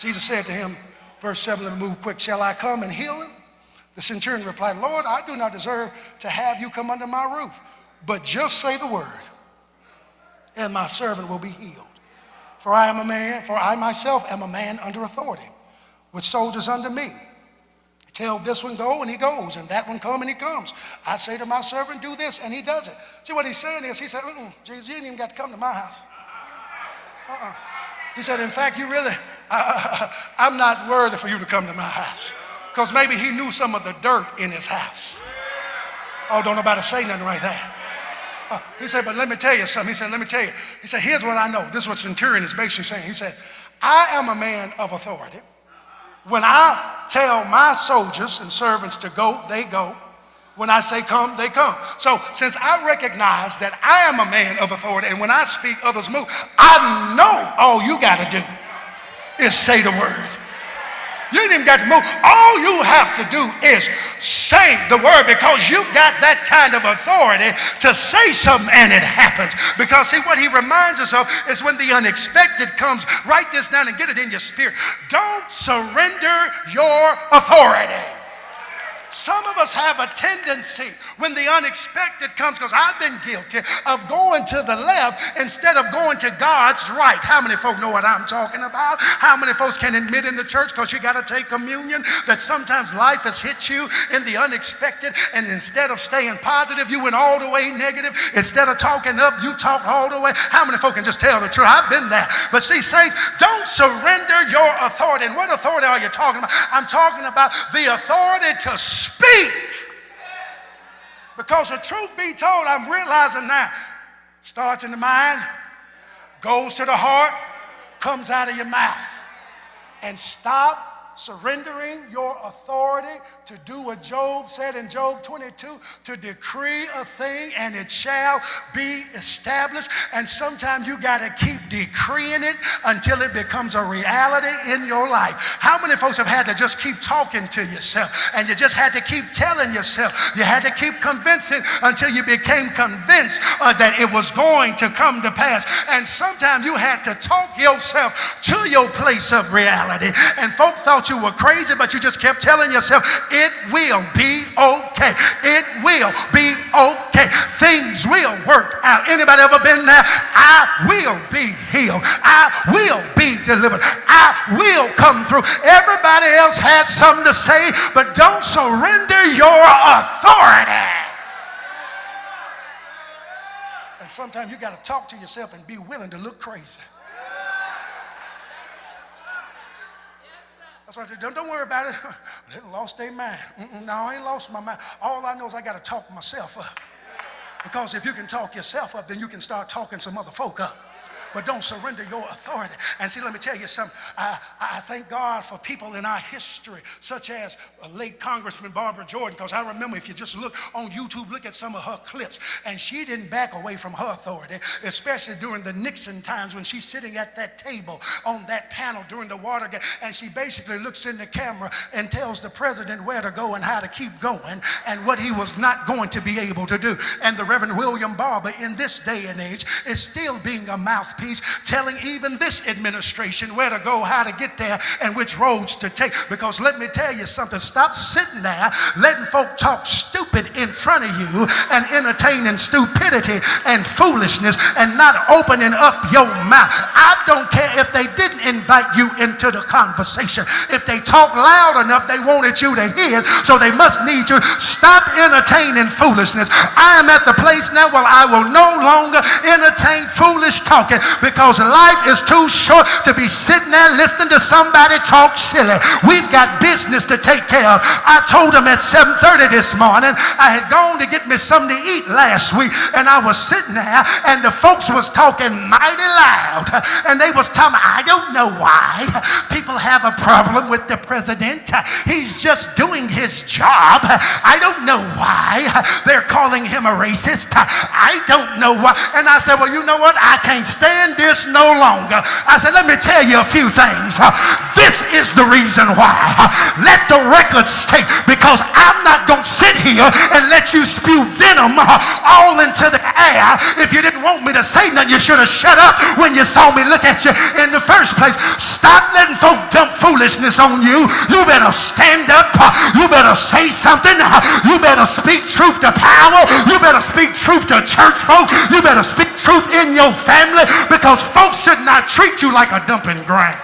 Jesus said to him, verse 7, let me move quick, shall I come and heal him? The centurion replied, Lord, I do not deserve to have you come under my roof, but just say the word, and my servant will be healed. For I myself am a man under authority, with soldiers under me. Tell this one go, and he goes, and that one come, and he comes. I say to my servant, do this, and he does it. See, what he's saying is, he said, Jesus, you ain't even got to come to my house. He said, in fact, you really, I'm not worthy for you to come to my house. Because maybe he knew some of the dirt in his house. Oh, don't nobody say nothing right there. He said, but let me tell you something. He said, let me tell you. He said, here's what I know. This is what Centurion is basically saying. He said, I am a man of authority. When I tell my soldiers and servants to go, they go. When I say come, they come. So since I recognize that I am a man of authority, and when I speak, others move, I know all you got to do is say the word. You ain't even got to move. All you have to do is say the word, because you've got that kind of authority to say something and it happens. Because see, what he reminds us of is when the unexpected comes, write this down and get it in your spirit. Don't surrender your authority. Some of us have a tendency when the unexpected comes, because I've been guilty of going to the left instead of going to God's right. How many folk know what I'm talking about? How many folks can admit in the church, because you got to take communion, that sometimes life has hit you in the unexpected, and instead of staying positive, you went all the way negative. Instead of talking up, you talked all the way. How many folk can just tell the truth? I've been there. But see, saints, don't surrender your authority. And what authority are you talking about? I'm talking about the authority to speak. Because the truth be told, I'm realizing now, starts in the mind, goes to the heart, comes out of your mouth. And stop surrendering your authority to do what Job said in Job 22, to decree a thing and it shall be established. And sometimes you got to keep decreeing it until it becomes a reality in your life. How many folks have had to just keep talking to yourself, and you just had to keep telling yourself, you had to keep convincing until you became convinced that it was going to come to pass. And sometimes you had to talk yourself to your place of reality, and folk thought you were crazy, but you just kept telling yourself, it will be okay. It will be okay. Things will work out. Anybody ever been there? I will be healed. I will be delivered. I will come through. Everybody else had something to say, but don't surrender your authority. And sometimes you got to talk to yourself and be willing to look crazy. That's what I do. Don't worry about it. They lost their mind. No, I ain't lost my mind. All I know is I got to talk myself up. Because if you can talk yourself up, then you can start talking some other folk up. But don't surrender your authority. And see, let me tell you something. I thank God for people in our history, such as late Congressman Barbara Jordan, because I remember, if you just look on YouTube, look at some of her clips, and she didn't back away from her authority, especially during the Nixon times when she's sitting at that table on that panel during the Watergate, and she basically looks in the camera and tells the president where to go and how to keep going and what he was not going to be able to do. And the Reverend William Barber, in this day and age, is still being a mouthpiece, telling even this administration where to go, how to get there, and which roads to take. Because let me tell you something, stop sitting there letting folk talk stupid in front of you and entertaining stupidity and foolishness and not opening up your mouth. I don't care if they didn't invite you into the conversation. If they talk loud enough, they wanted you to hear, so they must need you. Stop entertaining foolishness. I am at the place now where I will no longer entertain foolish talking, because life is too short to be sitting there listening to somebody talk silly. We've got business to take care of. I told them at 7:30 this morning, I had gone to get me something to eat last week, and I was sitting there, and the folks was talking mighty loud, and they was telling me, I don't know why people have a problem with the president. He's just doing his job. I don't know why they're calling him a racist. I don't know why. And I said, well, you know what? I can't stand this no longer. I said, let me tell you a few things. This is the reason why. Let the record state, because I'm not going to sit here and let you spew venom all into the air. If you didn't want me to say nothing, you should have shut up when you saw me look look at you in the first place. Stop letting folk dump foolishness on you. You better stand up. You better say something. You better speak truth to power. You better speak truth to church folk. You better speak truth in your family, because folks should not treat you like a dumping ground.